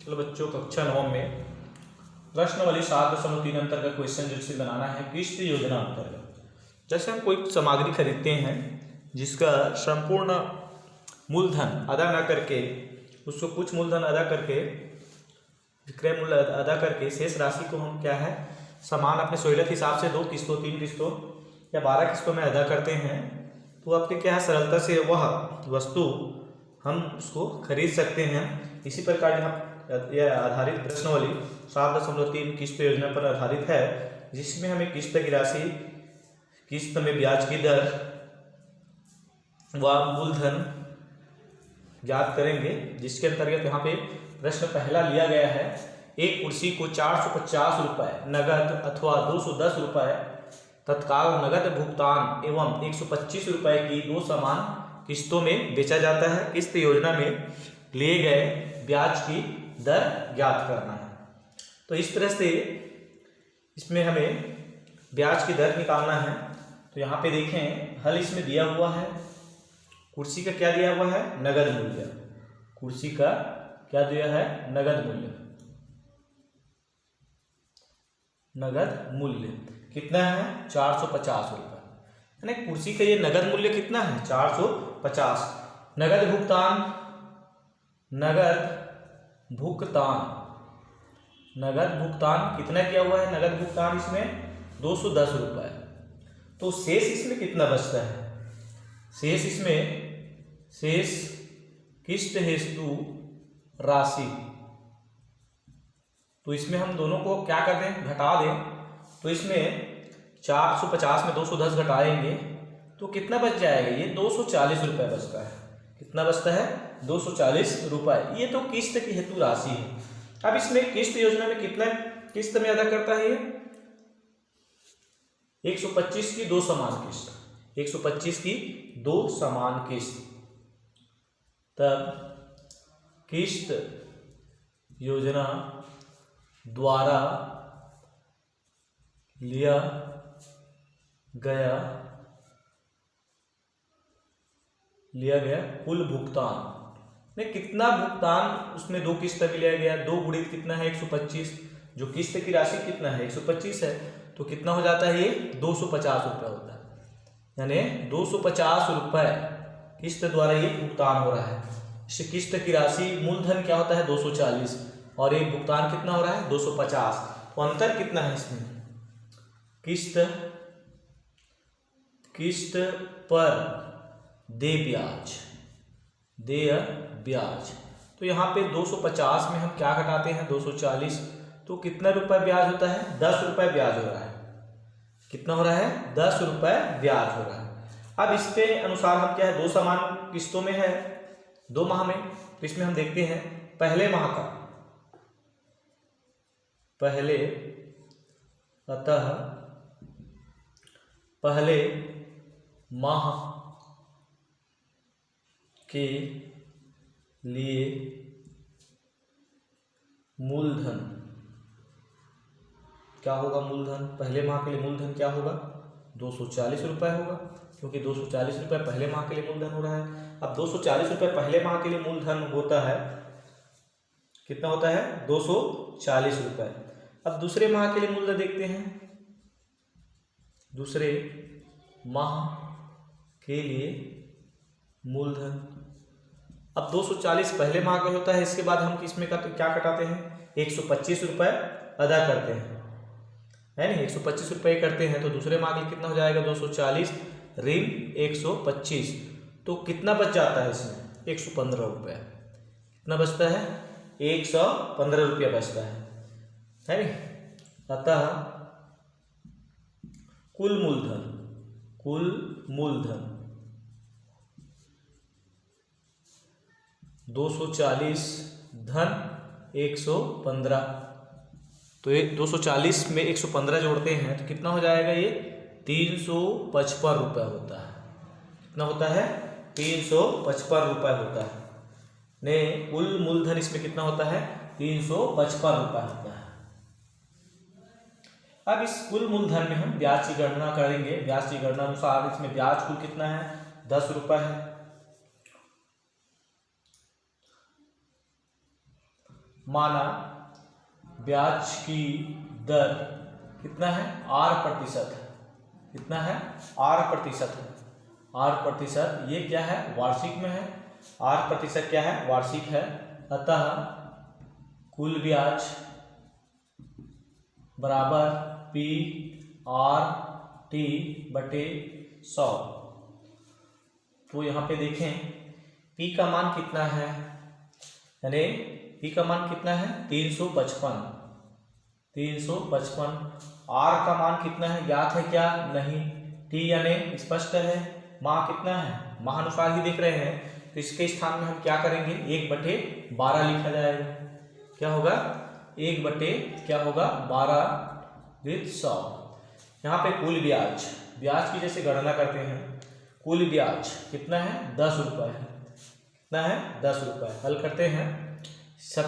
चलो बच्चों, कक्षा 9 में प्रश्नावली 7.3 अंतर्गत क्वेश्चन जिससे बनाना है किस्त योजना अंतर्गत। जैसे हम कोई सामग्री खरीदते हैं जिसका संपूर्ण मूलधन अदा न करके, उसको कुछ मूलधन अदा करके, विक्रय मूल्य अदा करके शेष राशि को हम क्या है सामान अपने सहूलियत हिसाब से 2 किस्तों 3 किस्तों या 12 किस्तों में अदा करते हैं, तो आपके क्या है सरलता से वह वस्तु हम उसको खरीद सकते हैं। इसी प्रकार यह आधारित प्रश्नावली 7.3 किस्त योजना पर आधारित है, जिसमें हमें किस्त की राशि, किस्त में ब्याज की दर व मूलधन ज्ञात करेंगे। जिसके अंतर्गत यहाँ पे प्रश्न पहला लिया गया है, एक कुर्सी को 450 रुपये नगद अथवा 210 रुपये तत्काल नगद भुगतान एवं 125 रुपये की 2 समान किस्तों में बेचा जाता है। किस्त योजना में लिए गए ब्याज की दर ज्ञात करना है। तो इस तरह से इसमें हमें ब्याज की दर निकालना है। तो यहाँ पे देखें, हल इसमें दिया हुआ है, कुर्सी का क्या दिया हुआ है, नगद मूल्य। कुर्सी का क्या दिया है, नगद मूल्य। नगद मूल्य कितना है, 450 रुपये। यानी कुर्सी का ये नगद मूल्य कितना है, 450। नगद भुगतान, नगद भुगतान कितना किया हुआ है, नगद भुगतान इसमें 210 रुपये। तो शेष इसमें कितना बचता है, शेष किस्त हेतु राशि। तो इसमें हम दोनों को क्या कर दें, घटा दें। तो इसमें 450 में 210 घटाएंगे तो कितना बच जाएगा, ये 240 रुपये बचता है। कितना बचता है, 240 रुपये। ये तो किस्त की हेतु राशि है। अब इसमें किस्त योजना में कितना किस्त में अदा करता है, ये 125 की 2 समान किस्त, 125 की 2 समान किस्त। तब किस्त योजना द्वारा लिया गया कुल भुगतान में कितना भुगतान, उसमें 2 किस्त में लिया गया, 2 गुणित कितना है 125, जो किस्त की राशि कितना है 125 है, तो कितना हो जाता है, ये 250 रुपये होता है। यानी 250 रुपये किस्त द्वारा ये भुगतान हो रहा है। इस किस्त की राशि मूलधन क्या होता है 240 और ये भुगतान कितना हो रहा है 250। तो अंतर कितना है इसमें, किस्त पर देय ब्याज। तो यहाँ पे 250 में हम क्या घटाते हैं 240, तो कितना रुपए ब्याज होता है, 10 रुपये ब्याज हो रहा है। कितना हो रहा है, 10 रुपये ब्याज हो रहा है। अब इसके अनुसार हम क्या है, 2 समान किस्तों में है 2 माह में। तो इसमें हम देखते हैं पहले माह का, पहले माह के लिए मूलधन क्या होगा, मूलधन पहले माह के लिए मूलधन क्या होगा 240 रुपये होगा, क्योंकि 240 रुपये पहले माह के लिए मूलधन हो रहा है। अब 240 रुपये पहले माह के लिए मूलधन होता है, कितना होता है 240 रुपये। अब दूसरे माह के लिए मूलधन देखते हैं, दूसरे माह के लिए मूलधन। अब 240 पहले माह का होता है, इसके बाद हम इसमें का क्या कटाते हैं 125 रुपये अदा करते हैं, है नहीं 125 रुपये करते हैं। तो दूसरे माह के लिए कितना हो जाएगा 240 ऋण 125, तो कितना बच जाता है इसमें 115 रुपये। कितना बचता है 115 रुपया बचता है नहीं। अतः कुल मूलधन 240 धन 115। तो ये 240 में 115 जोड़ते हैं तो कितना हो जाएगा, ये 355 रुपये होता है। कितना होता है 355 रुपये होता है। ने कुल मूलधन इसमें कितना होता है 355 रुपये होता है। अब इस कुल मूलधन में हम ब्याज की गणना करेंगे। ब्याज की गणना अनुसार इसमें ब्याज कुल कितना है 10 रुपये है। माना ब्याज की दर कितना है 8%, कितना है 8% है, 8%। ये क्या है वार्षिक में है, 8% क्या है वार्षिक है। अतः कुल ब्याज बराबर पी आर टी बटे 100। तो यहाँ पे देखें पी का मान कितना है, यानी पी का मान कितना है 355। आर का मान कितना है ज्ञात है क्या, नहीं। टी यानी स्पष्ट है, माह कितना है महानुसार ही देख रहे हैं, तो इसके स्थान में हम क्या करेंगे 1/12 लिखा जाएगा। क्या होगा 1/12/100। यहाँ पे कुल ब्याज, ब्याज की जैसे गणना करते हैं, कुल ब्याज कितना है 10 रुपये है, कितना है 10 रुपये। हल करते हैं, सब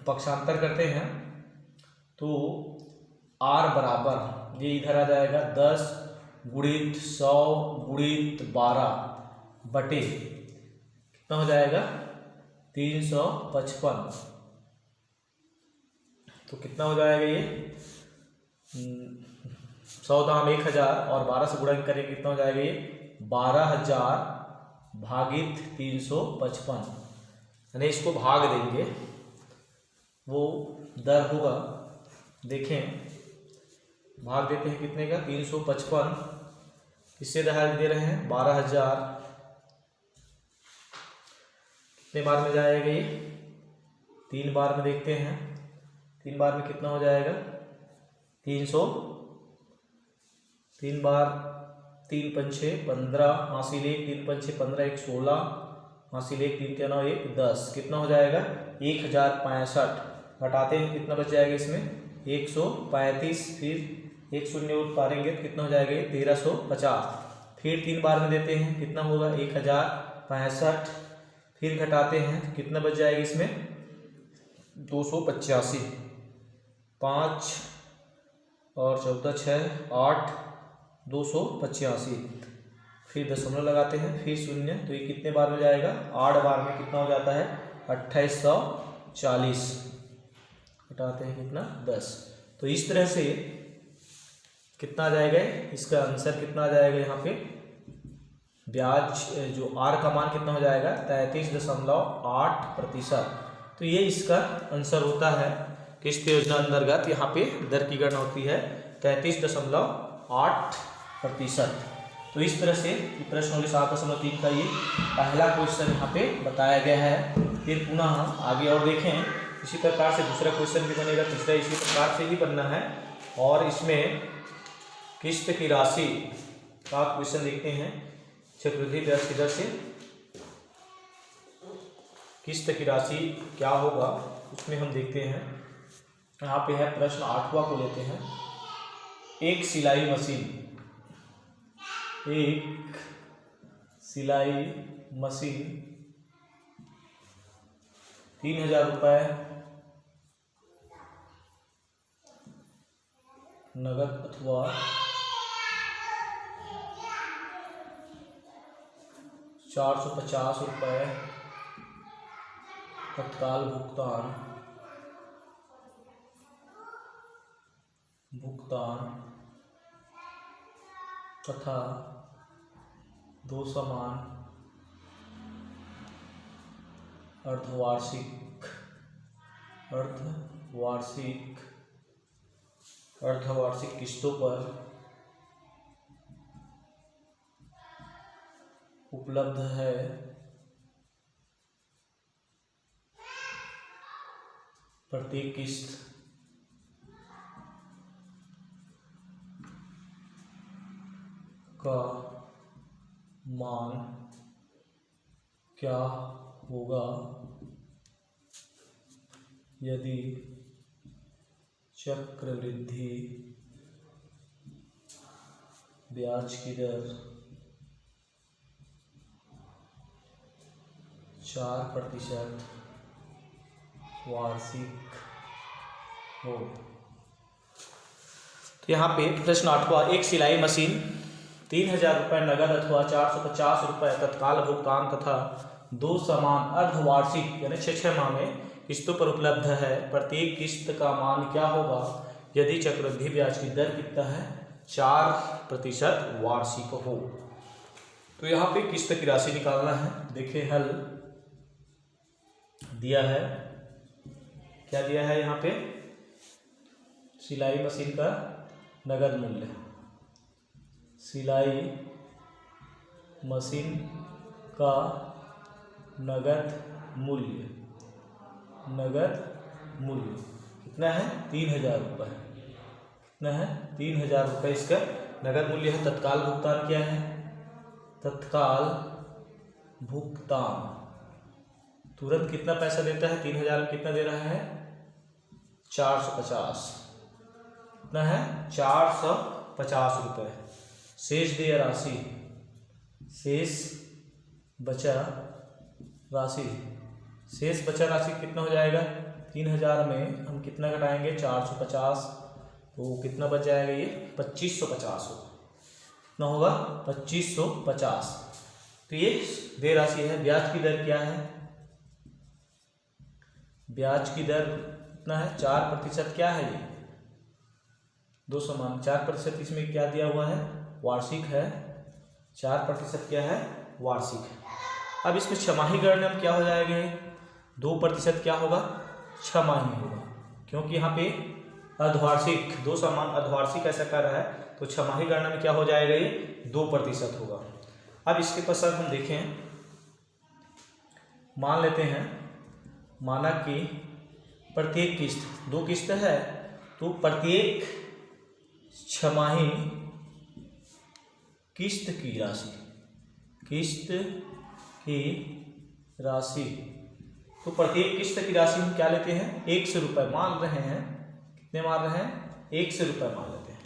पक्षांतर करते हैं, तो आर बराबर ये इधर आ जाएगा 10 गुणित 100 गुणित 12 बटे कितना हो जाएगा 355। तो कितना हो जाएगा ये 100 दाम 1000 और 12 से गुणा करेंगे कितना हो जाएगा ये 12,000 भागित 355, यानी इसको भाग देंगे, वो दर होगा, देखें भाग देते हैं कितने का 355, किससे दहाई दे रहे हैं 12,000, कितने बार में जाएगा ये 3 बार में, देखते हैं 3 बार में कितना हो जाएगा 300, 3 बार 3 पंचे 15, हासिल 1 3 पंचे 15 1 16, हासिल 1 3 9 1 10, कितना हो जाएगा 1065। घटाते हैं कितना बच जाएगा इसमें 135, फिर 1 शून्य उतारेंगे तो कितना हो जाएगा 1350। फिर 3 बार में देते हैं कितना होगा 1065, फिर घटाते हैं तो कितना बच जाएगा इसमें 285, 5 और 14 6 8 285, फिर दशमलव लगाते हैं, फिर शून्य, तो ये कितने बार में जाएगा 8 बार में, कितना हो जाता है 2840, घटाते हैं कितना 10। तो इस तरह से कितना आ जाएगा, इसका आंसर कितना आ जाएगा, यहाँ पे ब्याज जो आर का मान कितना हो जाएगा 33.8%। तो ये इसका आंसर होता है किस्त योजना अंतर्गत। यहाँ पे दर की गणना होती है 33.8%। तो इस तरह से प्रश्न नंबर 7.3 का ये पहला क्वेश्चन यहाँ पे बताया गया है। फिर पुनः आगे और देखें, इसी प्रकार से दूसरा क्वेश्चन भी बनेगा, तीसरा इसी प्रकार से ही बनना है। और इसमें किस्त की राशि का क्वेश्चन देखते हैं, चक्रवृद्धि ब्याज की दर से किस्त की राशि क्या होगा उसमें हम देखते हैं। यहाँ पे है प्रश्न 8वां को लेते हैं। एक सिलाई मशीन 3000 रुपये नगद अथवा 450 रुपये तत्काल भुगतान तथा 2 समान अर्धवार्षिक किस्तों पर उपलब्ध है। प्रत्येक किस्त का मान क्या होगा यदि चक्रवृद्धि ब्याज की दर 4% वार्षिक हो। तो यहाँ पे प्रश्न 8वां, एक सिलाई मशीन 3000 रुपये नगद अथवा 450 रुपये तत्काल भुगतान तथा 2 समान अर्धवार्षिक यानी 6 माह में किस्तों पर उपलब्ध है, प्रत्येक किस्त का मान क्या होगा यदि चक्रवृद्धि ब्याज की दर कितना है 4% वार्षिक हो। तो यहाँ पे किस्त की राशि निकालना है। देखिए हल दिया है, क्या दिया है यहाँ पे, सिलाई मशीन का नगद मूल्य, सिलाई मशीन का नगद मूल्य, नगद मूल्य कितना है 3000 रुपये, कितना है 3000 रुपये इसका नगद मूल्य है। तत्काल भुगतान क्या है, तत्काल भुगतान तुरंत कितना पैसा देता है, 3000 में कितना दे रहा है 450, कितना है 450 रुपये। शेष देय राशि, शेष बचा राशि, शेष बचा राशि कितना हो जाएगा, 3000 में हम कितना घटाएंगे 450, तो कितना बच जाएगा ये 2550 होगा, कितना होगा 2550। तो ये देय राशि है। ब्याज की दर क्या है, ब्याज की दर कितना है 4%, क्या है ये दो समान 4%, इसमें क्या दिया हुआ है वार्षिक है, 4% क्या है वार्षिक है। अब इसमें छमाही गणना में क्या हो जाएगा 2% क्या होगा छमाही होगा, क्योंकि यहाँ पे अर्धवार्षिक दो समान अर्धवार्षिक ऐसा कर रहा है, तो छमाही गणना में क्या हो जाएगा ये 2% होगा। अब इसके पश्चात हम देखें, मान लेते हैं माना कि प्रत्येक किस्त, 2 किस्त है, तो प्रत्येक छमाही किस्त की राशि, किस्त की राशि, तो प्रत्येक किस्त की राशि हम क्या लेते हैं 100 रुपये मान रहे हैं, कितने मान रहे हैं 100 रुपये मान लेते हैं।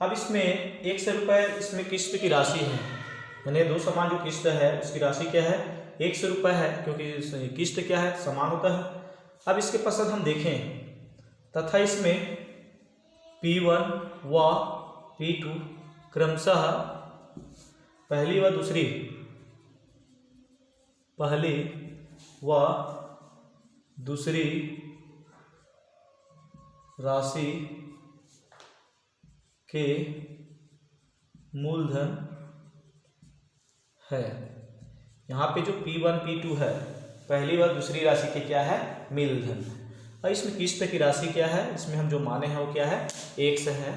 अब इसमें 100 रुपये इसमें किस्त की राशि है, यानी दो समान जो किस्त है उसकी राशि क्या है 100 रुपये है, क्योंकि किस्त क्या है समान होता है। अब इसके पश्चात हम देखें तथा इसमें P1 व P2 क्रमशः पहली व दूसरी, पहली व दूसरी राशि के मूलधन है। यहाँ पे जो P1 P2 है पहली व दूसरी राशि के क्या है मूलधन। और इसमें किस्त की राशि क्या है, इसमें हम जो माने हैं वो क्या है 100 है।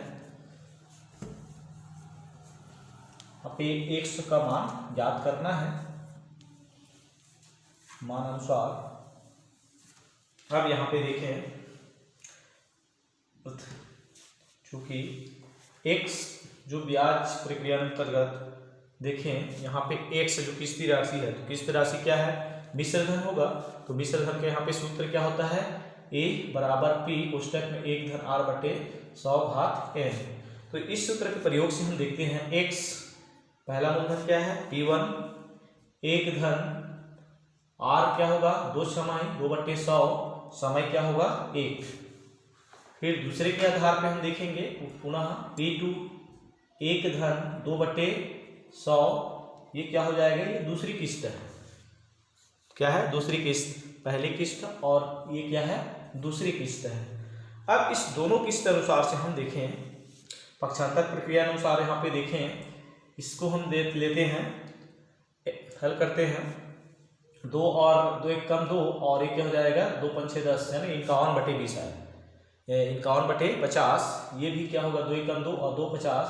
अब ये 100 का मान ज्ञात करना है मान अनुसार। अब यहाँ पे देखें चूंकि x जो ब्याज प्रक्रिया अंतर्गत देखें यहाँ पे x जो किस्त राशि है, तो किस्त राशि क्या है मिश्र धन होगा, तो मिश्र धन के यहाँ पे सूत्र क्या होता है a बराबर p कोष्टक में 1 धन r बटे 100 घात n। तो इस सूत्र के प्रयोग से हम देखते हैं x पहला मूलधन क्या है P1 1 धन r क्या होगा 2 छमाही 2/100 समय क्या होगा 1। फिर दूसरे के आधार पे हम देखेंगे पुनः P2 1 धन 2/100, ये क्या हो जाएगा ये दूसरी किस्त है, क्या है दूसरी किस्त, पहली किस्त और ये क्या है दूसरी किस्त है। अब इस दोनों किस्त अनुसार से हम देखें पक्षांतर प्रक्रिया अनुसार यहाँ पे देखें, इसको हम देख लेते हैं हल करते हैं 2 और 2 1 कम 2 और ये क्या हो जाएगा 2 5 6 10 यानी 51/20 है, 51/50, ये भी क्या होगा 2 1 कम 2 और 2 50,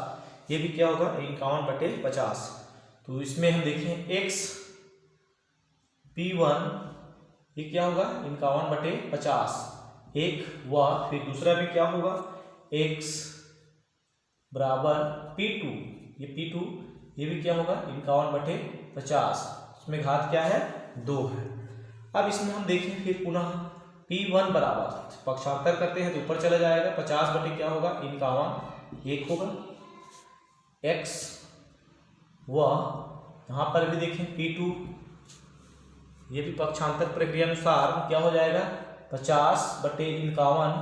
ये भी क्या होगा 51/50। तो इसमें हम देखें x P1 ये क्या होगा 51/50 एक व फिर दूसरा भी क्या होगा x बराबर P2, ये P2 ये भी क्या होगा 51/50, इसमें घात क्या है 2 है। अब इसमें हम देखें फिर पुनः P1 बराबर पक्षांतर करते हैं तो ऊपर चला जाएगा 50 बटे क्या होगा 51 1 होगा x व यहाँ पर भी देखें P2 ये भी पक्षांतर प्रक्रिया अनुसार क्या हो जाएगा 50/51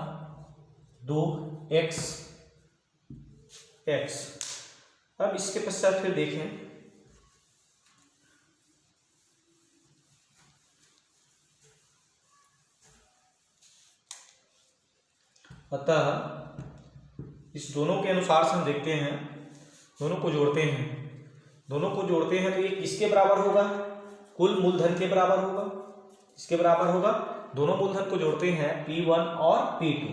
2x। अब इसके पश्चात फिर देखें अतः इस दोनों के अनुसार से हम देखते हैं, दोनों को जोड़ते हैं तो ये किसके बराबर होगा? कुल मूलधन के बराबर होगा। इसके बराबर होगा, दोनों मूलधन को जोड़ते हैं P1 और P2,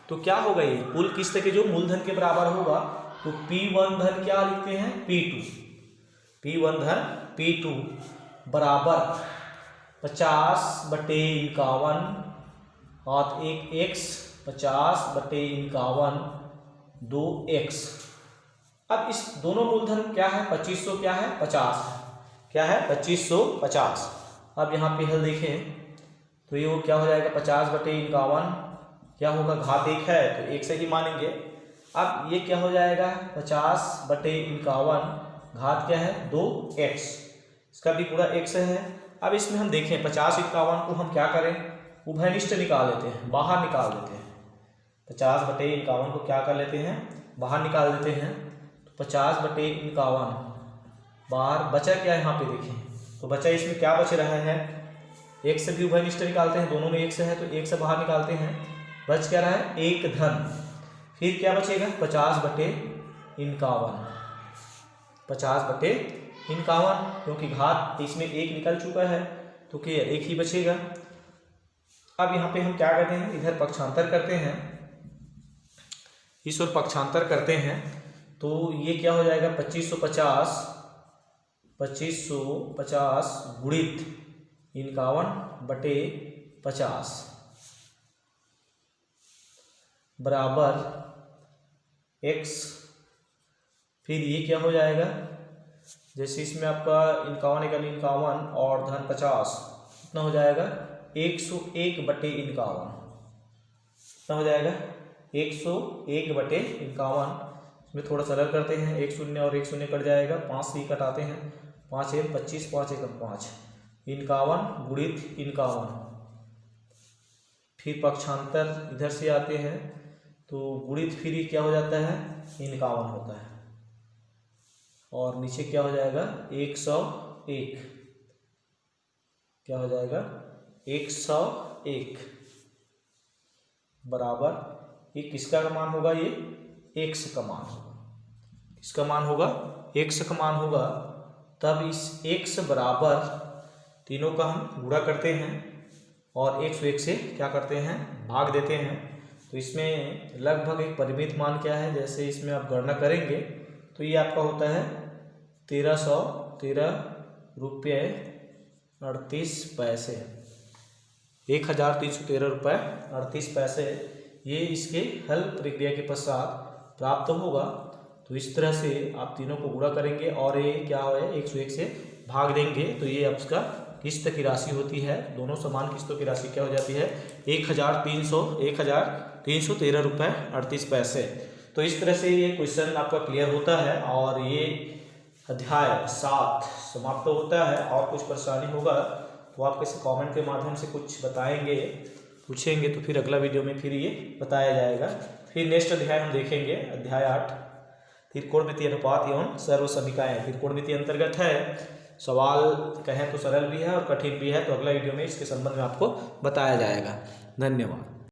तो क्या होगा? ये कुल किस्त के जो मूलधन के बराबर होगा, तो P1 धन क्या लिखते हैं? P1 धन P2 बराबर 50/51 और एक x 50/51 2x। अब इस दोनों मूलधन क्या है? 2500 क्या है? 50 क्या है? 2550। अब यहाँ पे हल देखें तो ये वो क्या हो जाएगा? 50/51 क्या होगा? घात 1 है तो 1 से ही मानेंगे। अब ये क्या हो जाएगा? 50/51 घात क्या है? 2x, इसका भी पूरा x है। अब इसमें हम देखें 50/51 को हम क्या करें? उभयनिष्ठ निकाल लेते हैं, बाहर निकाल देते हैं। 50/51 को क्या कर लेते हैं? बाहर निकाल देते हैं। तो 50/51 बाहर बचा क्या है? यहाँ पे देखें तो बचा, इसमें क्या बच रहा है? एक से भी उभयनिष्ठ निकालते हैं, दोनों में एक से है तो एक से बाहर निकालते हैं, बच क्या रहा है? एक धन। फिर क्या बचेगा? 50/51 50/51, क्योंकि घात इसमें एक निकल चुका है तो क्या एक ही बचेगा। अब यहाँ पे हम क्या करते हैं? इधर पक्षांतर करते हैं, इस ओर पक्षांतर करते हैं तो ये क्या हो जाएगा? 2550 गुणित 51/50 बराबर x। फिर ये क्या हो जाएगा? जैसे इसमें आपका 51 और धन 50 कितना हो जाएगा? 101/51 कितना हो जाएगा? 101/51। इसमें थोड़ा सरल करते हैं, 1 शून्य और 1 शून्य कट जाएगा, 5 से ही कटाते हैं, 5 1 25 5 1 5 51 गुणित 51। फिर पक्षांतर इधर से आते हैं तो गुणित फिर ये क्या हो जाता है? 51 होता है और नीचे क्या हो जाएगा? 101 क्या हो जाएगा? 101 बराबर ये किसका मान होगा? ये x का मान होगा। किसका मान होगा? x का मान होगा। तब इस x बराबर तीनों का हम गुणा करते हैं और 101 से क्या करते हैं? भाग देते हैं। तो इसमें लगभग एक परिमित मान क्या है? जैसे इसमें आप गणना करेंगे तो ये आपका होता है 1313 रुपये 38 पैसे, 1313 रुपये 38 पैसे। ये इसके हल प्रक्रिया के पश्चात प्राप्त होगा। तो इस तरह से आप तीनों को गुणा करेंगे और ये क्या है? 101 से भाग देंगे तो ये आपका किस्त की राशि होती है। दोनों समान किस्तों की राशि क्या हो जाती है? 1313 रुपये 38 पैसे। तो इस तरह से ये क्वेश्चन आपका क्लियर होता है और ये अध्याय 7 समाप्त होता है। और कुछ परेशानी होगा तो आप किसी कमेंट के माध्यम से कुछ बताएंगे, पूछेंगे तो फिर अगला वीडियो में फिर ये बताया जाएगा। फिर नेक्स्ट अध्याय हम देखेंगे, अध्याय 8 त्रिकोणमितीय अनुपात एवं सर्वसमीकाएं। त्रिकोणमितीय अंतर्गत है, सवाल कहें तो सरल भी है और कठिन भी है। तो अगला वीडियो में इसके संबंध में आपको बताया जाएगा। धन्यवाद।